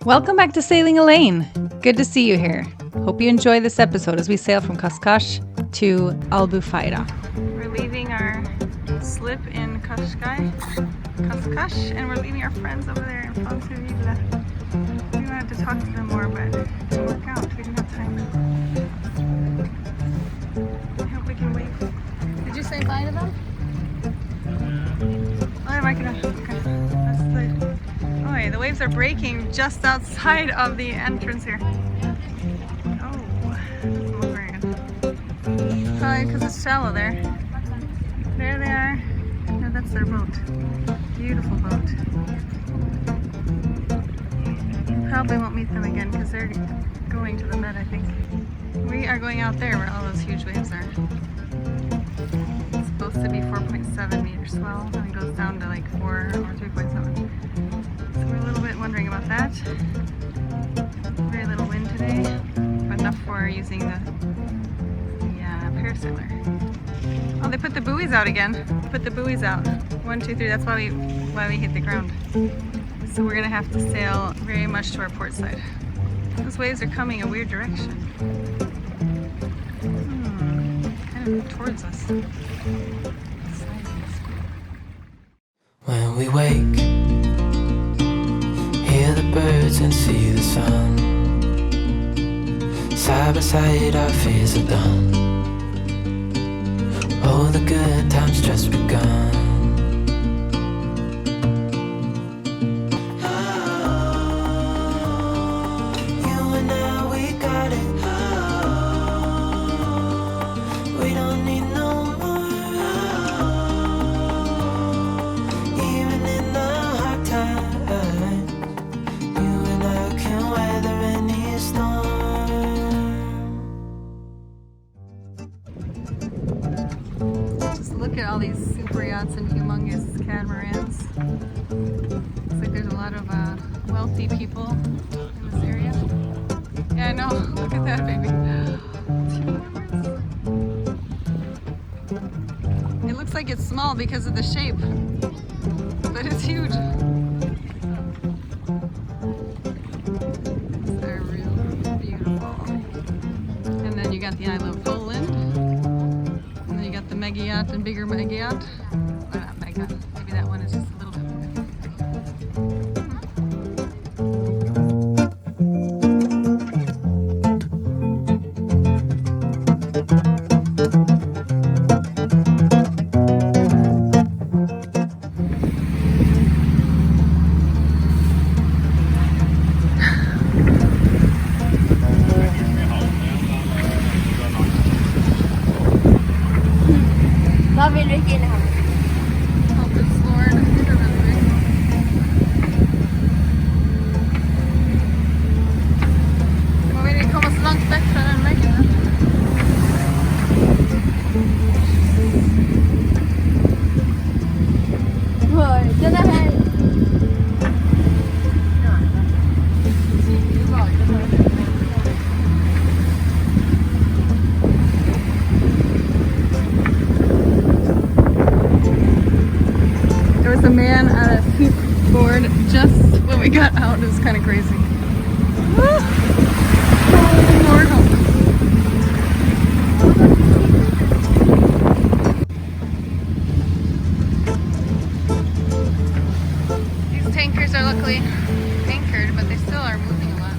Welcome back to Sailing ELANE. Good to see you here. Hope you enjoy this episode as we sail from Cascais to Albufeira. We're leaving our slip in Cascais, and we're leaving our friends over there in Pancakes. We wanted to talk to them more, but it didn't work out. We didn't have time. I hope we can wait. Did you say bye to them? Oh, the waves are breaking just outside of the entrance here. Oh, doesn't look very good. Probably because it's shallow there. There they are. No, that's their boat. Beautiful boat. Probably won't meet them again because they're going to the Med, I think. We are going out there where all those huge waves are. It's supposed to be 4.7 meter swell, and it goes down to like 4 or 3.7. So we're a little bit wondering about that. Very little wind today, but enough for using the parasailer. Oh, they put the buoys out again. Put the buoys out. 1, 2, 3. That's why we hit the ground. So we're gonna have to sail very much to our port side. Those waves are coming a weird direction. Kind of towards us. When we wake, hear the birds and see the sun. Side by side our fears are done. Oh, the good times just begun. Look at all these super yachts and humongous catamarans. Looks like there's a lot of wealthy people in this area. Yeah, I know. Look at that, baby. It looks like it's small because of the shape, but it's huge. They're really beautiful. And then you got the Isle of Poland. You got the mega yacht and bigger mega yacht. Or not mega. Maybe that one is just a little bit bigger. Vad vill du in här? Hope it's Lord. Men vi kommer så långt bort från den väggen. Den här. There was a man on a poop board just when we got out. It was kind of crazy. Mortal. These tankers are luckily anchored, but they still are moving a lot.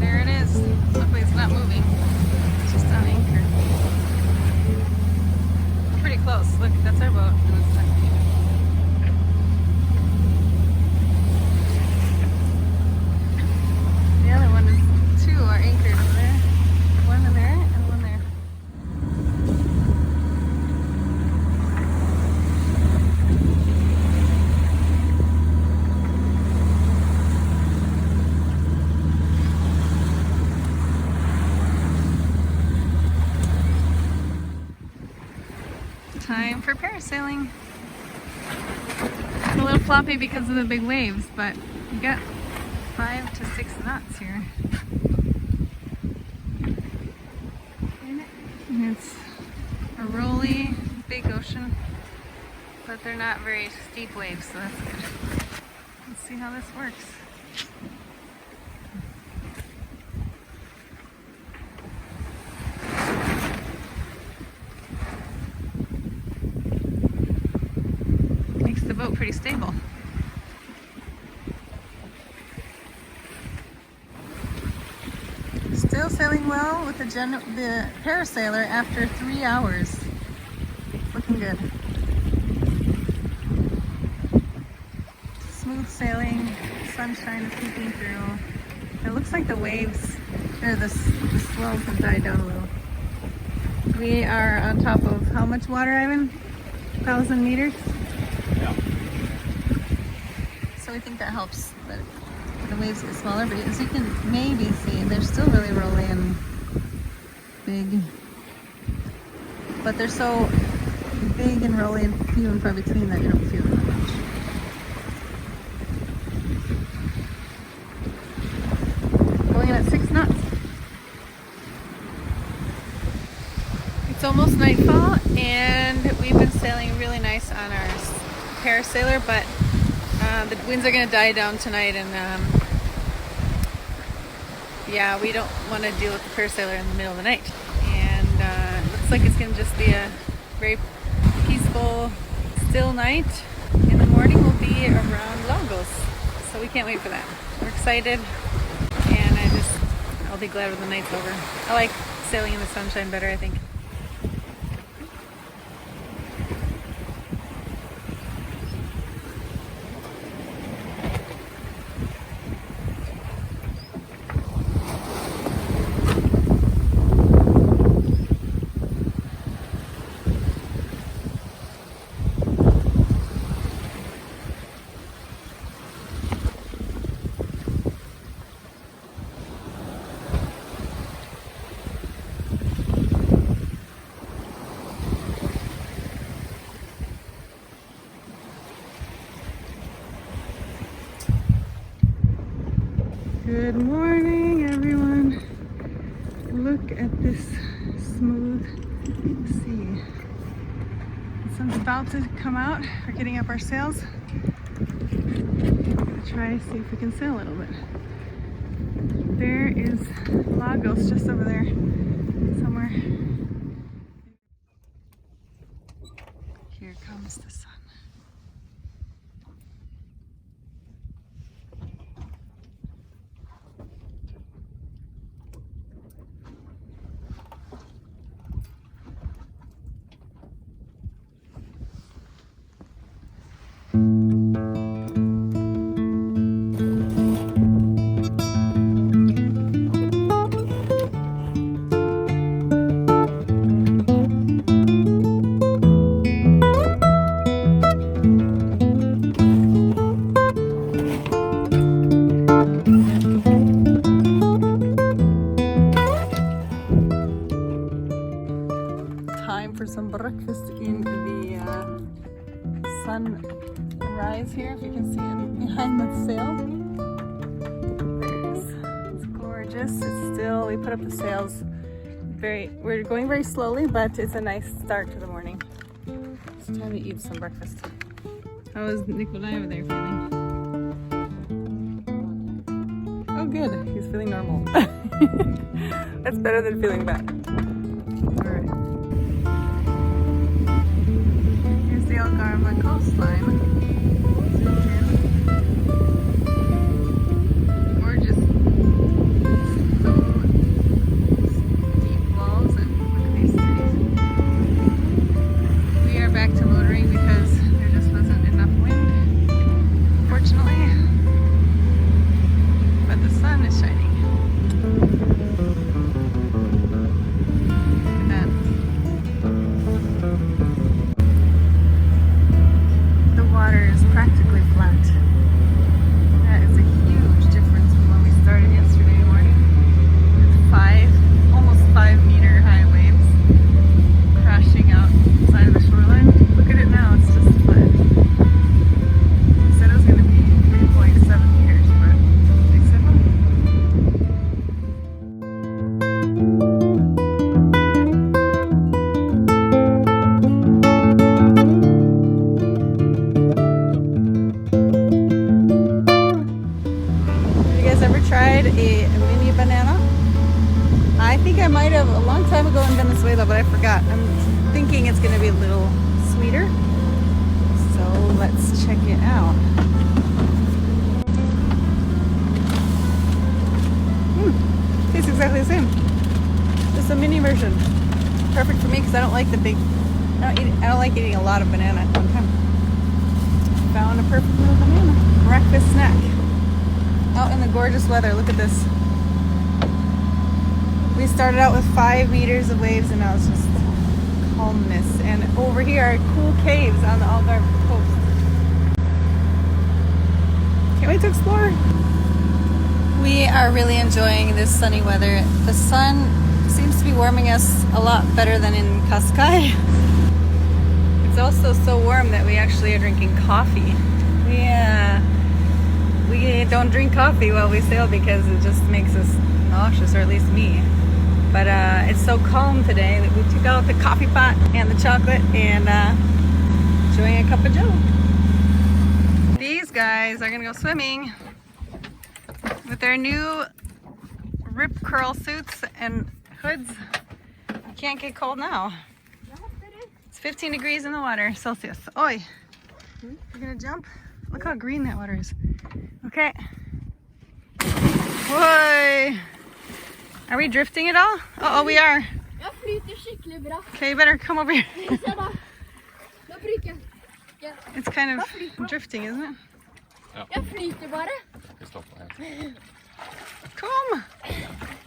There it is. Luckily it's not moving. It's just on anchor. Pretty close. Look, that's our boat. The other one is 2 are anchored over there. One in there and one there. Time for parasailing. It's a little floppy because of the big waves, but you got 5 to 6 knots here. And it's a rolly, big ocean. but they're not very steep waves, so that's good. Let's see how this works. Makes the boat pretty stable. Still sailing well with the parasailer after 3 hours. Looking good. Smooth sailing, sunshine is peeking through. It looks like the waves, or the swells have died down a little. We are on top of how much water, Ivan? 1,000 meters? Yeah. So we think that helps, but the waves get smaller, but as you can maybe see, they're still really rolly and big. But they're so big and rolly and few and far between that you don't feel that much. Going in at 6 knots. It's almost nightfall and we've been sailing really nice on our parasailer, but the winds are going to die down tonight, and yeah, we don't want to deal with the parasailer in the middle of the night. And it looks like it's going to just be a very peaceful, still night. In the morning we'll be around Lagos, so we can't wait for that. We're excited, and I'll be glad when the night's over. I like sailing in the sunshine better, I think. Good morning, everyone. Look at this smooth sea. The sun's about to come out. We're getting up our sails. I'm gonna try to see if we can sail a little bit. There is Lagos just over there somewhere. Here comes the sun. For some breakfast in the sunrise here, if you can see it behind the sail. There it is. It's gorgeous. It's still, we put up the sails we're going very slowly, but it's a nice start to the morning. It's time to eat some breakfast. How is Nikolai over there feeling? Oh good, he's feeling normal. That's better than feeling bad. Alright. The Algarve coastline. Gorgeous. So steep walls, and look at these trees. We are back to motoring because there just wasn't enough wind, fortunately. But the sun is shining. Look at that. a mini banana. I think I might have a long time ago in Venezuela, but I forgot. I'm thinking it's gonna be a little sweeter. So let's check it out. Tastes exactly the same. Just a mini version. Perfect for me because I don't like the big. I don't like eating a lot of banana at one time. Found a perfect little banana breakfast snack. Out in the gorgeous weather. Look at this. We started out with 5 meters of waves and now it's just calmness. And over here are cool caves on the Algarve coast. Can't wait to explore. We are really enjoying this sunny weather. The sun seems to be warming us a lot better than in Cascais. It's also so warm that we actually are drinking coffee. We don't drink coffee while we sail because it just makes us nauseous, or at least me. But it's so calm today that we took out the coffee pot and the chocolate and enjoying a cup of joe. These guys are gonna go swimming with their new rip curl suits and hoods. You can't get cold now. It's 15 degrees in the water, Celsius. Oi, you're gonna jump? Look how green that water is. Okay. Whoa. Are we drifting at all? Uh oh, we are. Okay, you better come over here. It's kind of drifting, isn't it? Come!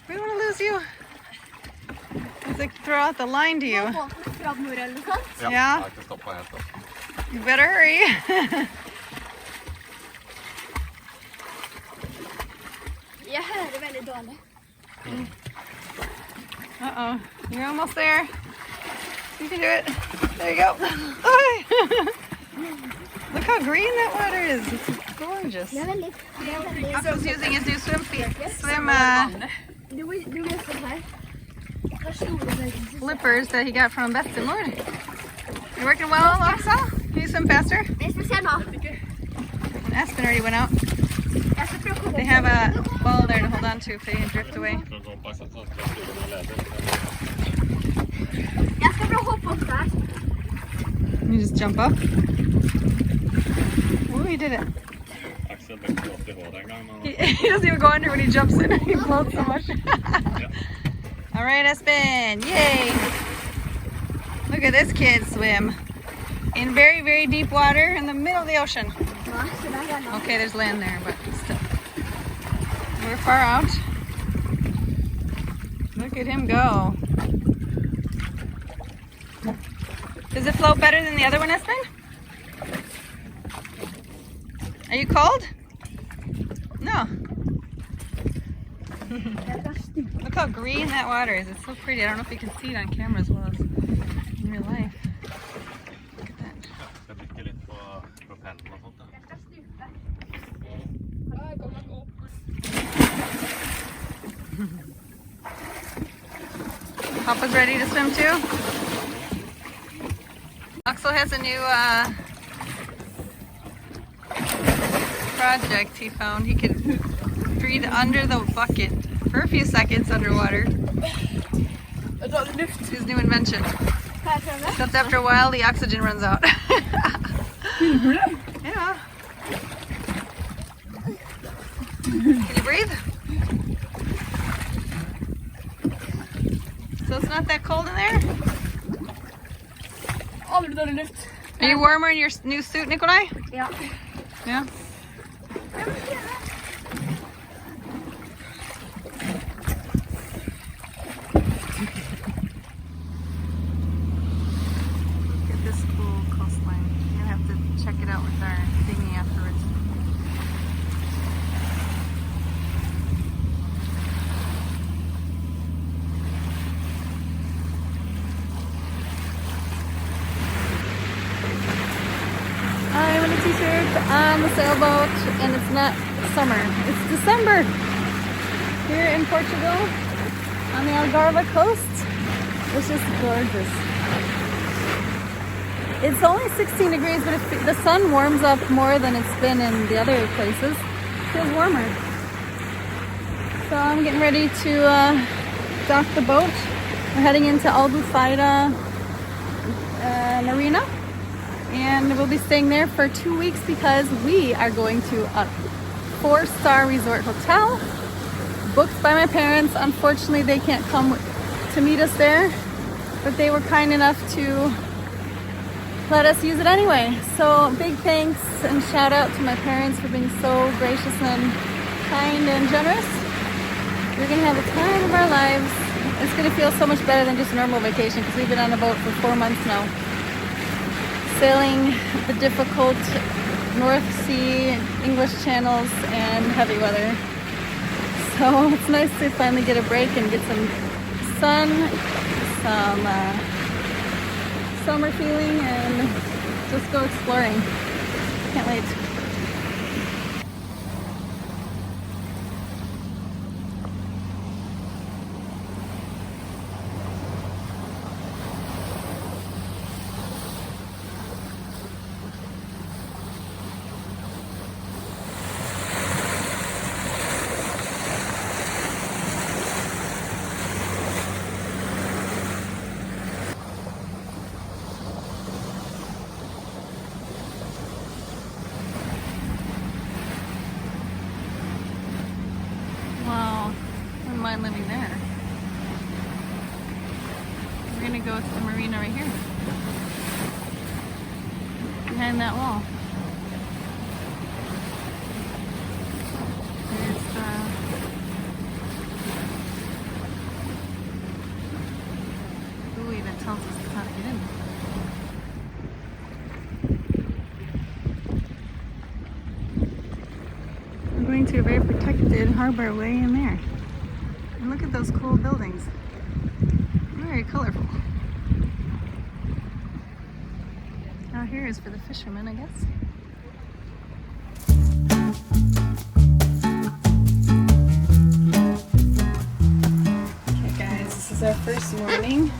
We don't want to lose you. Let's like throw out the line to you. Yeah? You better hurry. Uh-oh. You're almost there. You can do it. There you go. Look how green that water is. It's gorgeous. Paco's using his new swim flippers that he got from Best and Lord. You working well, Axel? Can you swim faster? And Aspen already went out. They have a ball there to hold on to if they drift away. You just jump up. Oh, he did it. He doesn't even go under when he jumps in. He floats so much. All right, Aspen. Yay. Look at this kid swim in very, very deep water in the middle of the ocean. Okay, there's land there, but still. We're far out. Look at him go. Does it float better than the other one, Espen? Are you cold? No. Look how green that water is. It's so pretty. I don't know if you can see it on camera as well as in real life. Look at that. Papa's ready to swim too. Axel has a new project he found. He could breathe under the bucket for a few seconds underwater. His new invention. Except after a while the oxygen runs out. Yeah. Can you breathe? So it's not that cold in there? Are you warmer in your new suit, Nikolai? Yeah. Yeah? Look at this cool coastline. You're gonna have to check it out with our dinghy afterwards. I'm in a t-shirt on the sailboat and it's not summer, it's December here in Portugal on the Algarve coast. It's just gorgeous. It's only 16 degrees, but if the sun warms up more than it's been in the other places, it feels warmer. So I'm getting ready to dock the boat. We're heading into Albufeira Marina, and we'll be staying there for 2 weeks because we are going to a 4-star resort hotel booked by my parents. Unfortunately, they can't come to meet us there, but they were kind enough to let us use it anyway. So big thanks and shout out to my parents for being so gracious and kind and generous. We're gonna have a time of our lives. It's gonna feel so much better than just a normal vacation because we've been on a boat for 4 months now, sailing the difficult North Sea, English channels, and heavy weather. So it's nice to finally get a break and get some sun, some summer feeling, and just go exploring. Can't wait. Wow, I wouldn't mind living there. We're gonna go to the marina right here, behind that wall. There's who even tells us how to get in. I'm going to a very protected harbor way in there. And look at those cool buildings. Very colorful. Out here is for the fishermen, I guess. Okay guys, this is our first morning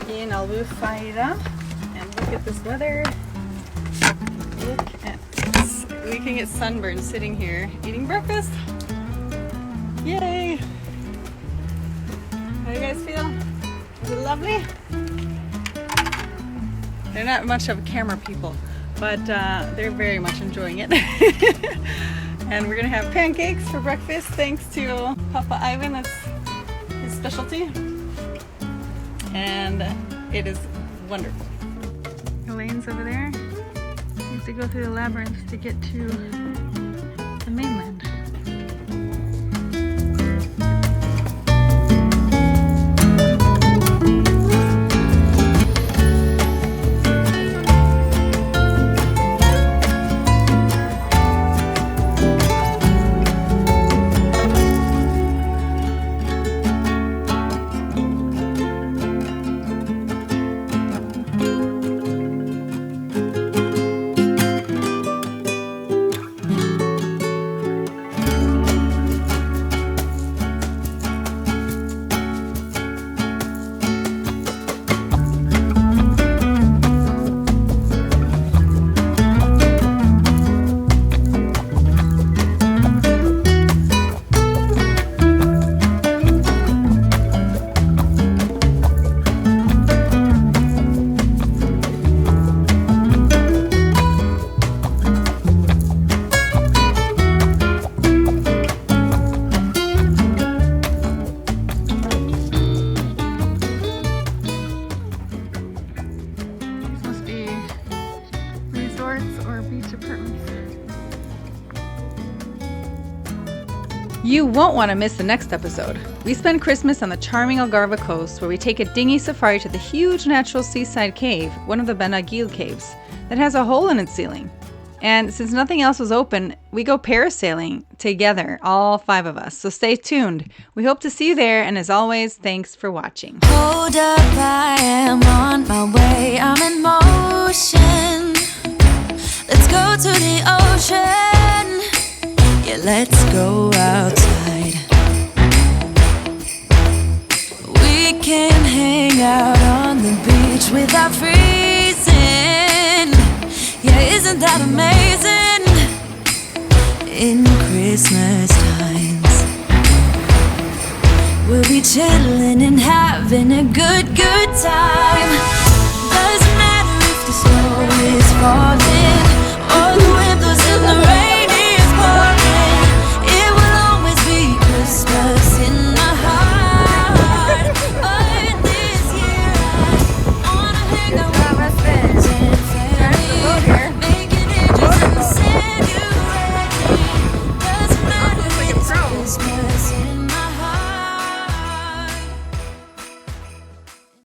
in Albufeira. And look at this weather. Look at this. We can get sunburned sitting here eating breakfast. Yay! How do you guys feel? Is it lovely? They're not much of camera people, but they're very much enjoying it. And we're gonna have pancakes for breakfast thanks to Papa Ivan. That's his specialty. And it is wonderful. Elaine's over there. You have to go through the labyrinth to get to the mainland. You won't want to miss the next episode. We spend Christmas on the charming Algarve coast where we take a dinghy safari to the huge natural seaside cave, one of the Benagil Caves, that has a hole in its ceiling. And since nothing else was open, we go parasailing together, all 5 of us. So stay tuned. We hope to see you there, and as always, thanks for watching. Hold up, I am on my way, I'm in motion. Let's go to the ocean. Yeah, let's go outside. We can hang out on the beach without freezing. Yeah, isn't that amazing? In Christmas times. We'll be chilling and having a good time. Doesn't matter if the snow is falling.